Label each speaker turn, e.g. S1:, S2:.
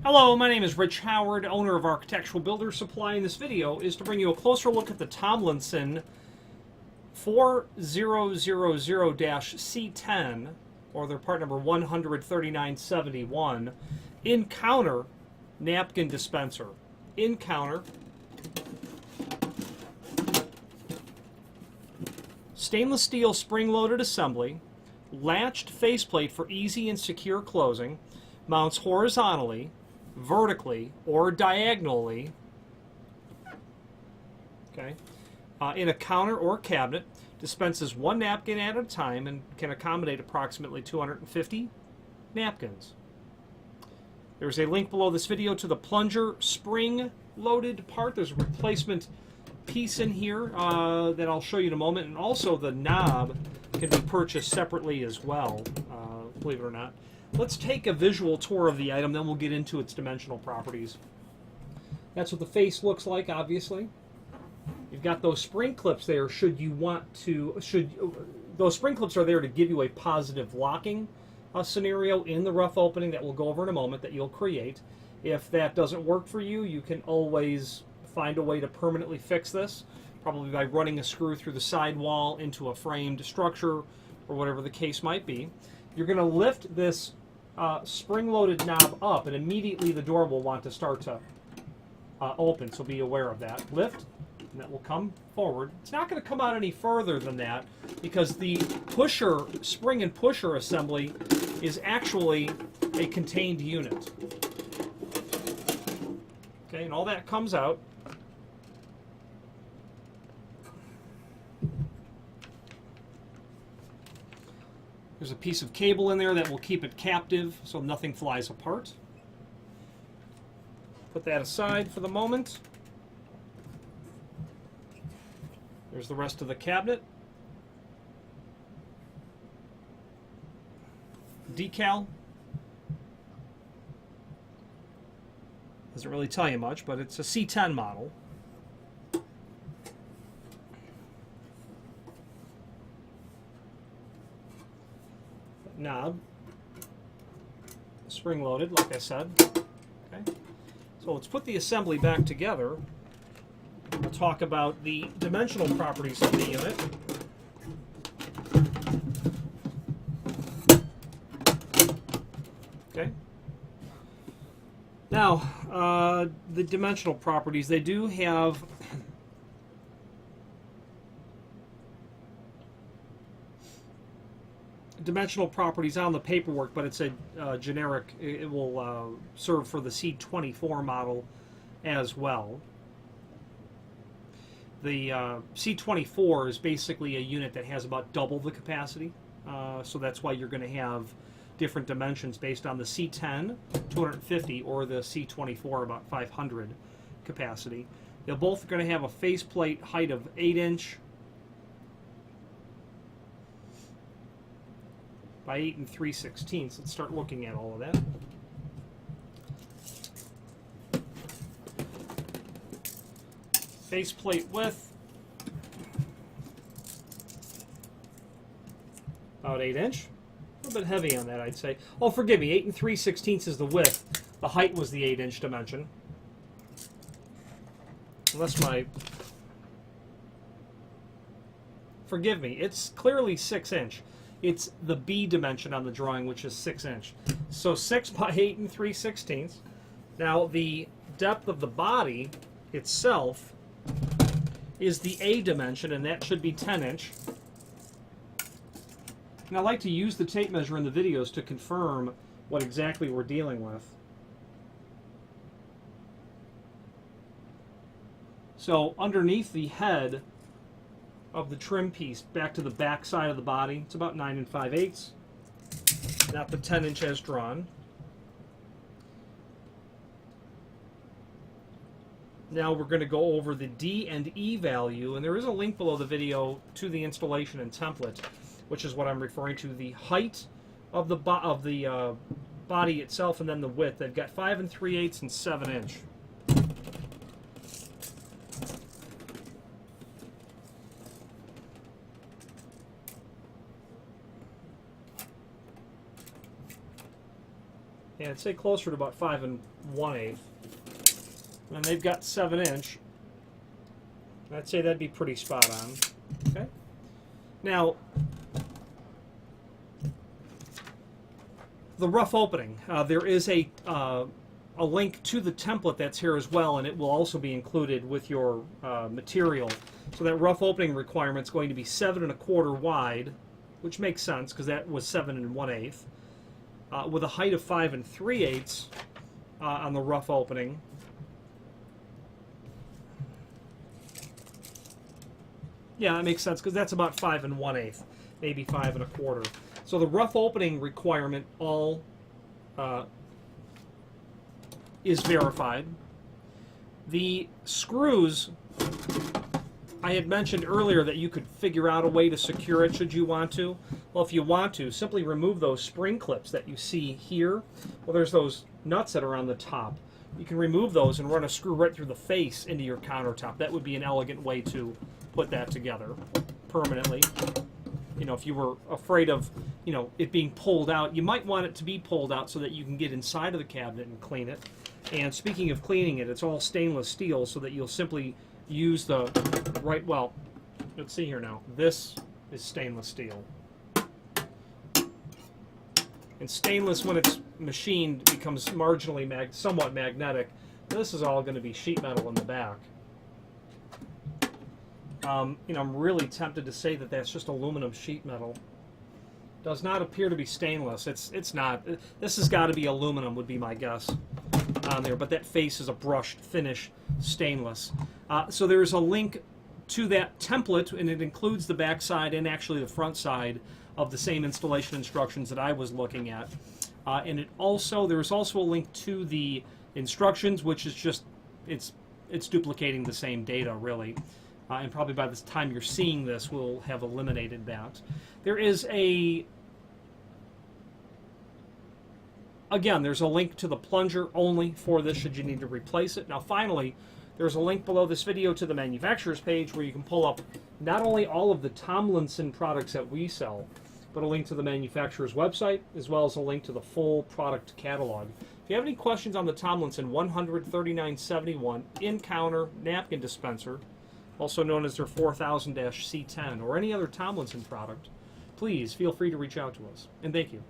S1: Hello, my name is Rich Howard, owner of Architectural Builder Supply, and this video is to bring you a closer look at the Tomlinson 4000-C10, or their part number 13971, in-counter napkin dispenser. In-counter stainless steel spring-loaded assembly, latched faceplate for easy and secure closing, mounts horizontally, vertically, or diagonally, okay, in a counter or cabinet, dispenses one napkin at a time and can accommodate approximately 250 napkins. There's a link below this video to the plunger spring-loaded part. There's a replacement piece in here that I'll show you in a moment, and also the knob can be purchased separately as well, believe it or not. Let's take a visual tour of the item, then we'll get into its dimensional properties. That's what the face looks like, obviously. You've got those spring clips there should you want to, those spring clips are there to give you a positive locking scenario in the rough opening that we'll go over in a moment that you'll create. If that doesn't work for you, you can always find a way to permanently fix this, probably by running a screw through the sidewall into a framed structure or whatever the case might be. You're going to lift this spring-loaded knob up, and immediately the door will want to start to open, so be aware of that. Lift, and that will come forward. It's not going to come out any further than that because the pusher, spring and pusher assembly is actually a contained unit. Okay, and all that comes out. There's a piece of cable in there that will keep it captive so nothing flies apart. Put that aside for the moment. There's the rest of the cabinet. Decal. Doesn't really tell you much, but it's a C10 model. Knob, spring-loaded, like I said. Okay, so let's put the assembly back together. We'll talk about the dimensional properties of the unit. Okay. Now, the dimensional properties, they do have dimensional properties on the paperwork, but it's a generic. It will serve for the C24 model as well. The C24 is basically a unit that has about double the capacity, so that's why you're going to have different dimensions based on the C10, 250, or the C24, about 500 capacity. They're both going to have a faceplate height of 8" by 8 3/16. Let's start looking at all of that. Faceplate width, about 8". A little bit heavy on that, I'd say. Oh, forgive me, 8 3/16 is the width. The height was the 8" dimension. Unless my... Forgive me, it's clearly 6". It's the B dimension on the drawing, which is 6". So 6 by 8 3/16. Now the depth of the body itself is the A dimension, and that should be 10". And I like to use the tape measure in the videos to confirm what exactly we're dealing with. So underneath the head of the trim piece, back to the back side of the body, it's about 9 5/8, not the 10" as drawn. Now we're going to go over the D and E value, and there is a link below the video to the installation and template, which is what I'm referring to. The height of the body itself, and then the width. They've got 5 3/8 and 7". And I'd say closer to about 5 1/8. And they've got 7-inch. I'd say that'd be pretty spot on. Okay. Now, the rough opening. There is a link to the template that's here as well, and it will also be included with your material. So that rough opening requirement is going to be 7 1/4 wide, which makes sense because that was 7 1/8, with a height of 5 3/8 on the rough opening. Yeah, that makes sense because that's about 5 1/8, maybe 5 1/4. So the rough opening requirement all is verified. The screws, I had mentioned earlier that you could figure out a way to secure it should you want to. Well, if you want to, simply remove those spring clips that you see here. Well, there's those nuts that are on the top. You can remove those and run a screw right through the face into your countertop. That would be an elegant way to put that together permanently. You know, if you were afraid of, you know, it being pulled out, you might want it to be pulled out so that you can get inside of the cabinet and clean it. And speaking of cleaning it, it's all stainless steel so that you'll simply use the right, well, let's see here now. This is stainless steel. And stainless, when it's machined, becomes marginally, somewhat magnetic. This is all going to be sheet metal in the back. You know, I'm really tempted to say that that's just aluminum sheet metal. Does not appear to be stainless. It's not. This has got to be aluminum, would be my guess on there. But that face is a brushed finish stainless. So there's a link to that template, and it includes the back side and actually the front side of the same installation instructions that I was looking at. And there's also a link to the instructions, which is just it's duplicating the same data really. And probably by the time you're seeing this, we'll have eliminated that. There is again, there's a link to the plunger only for this should you need to replace it. Now finally, there's a link below this video to the manufacturer's page where you can pull up not only all of the Tomlinson products that we sell, but a link to the manufacturer's website, as well as a link to the full product catalog. If you have any questions on the Tomlinson 13971 in-counter napkin dispenser, also known as their 4000-C10, or any other Tomlinson product, please feel free to reach out to us. And thank you.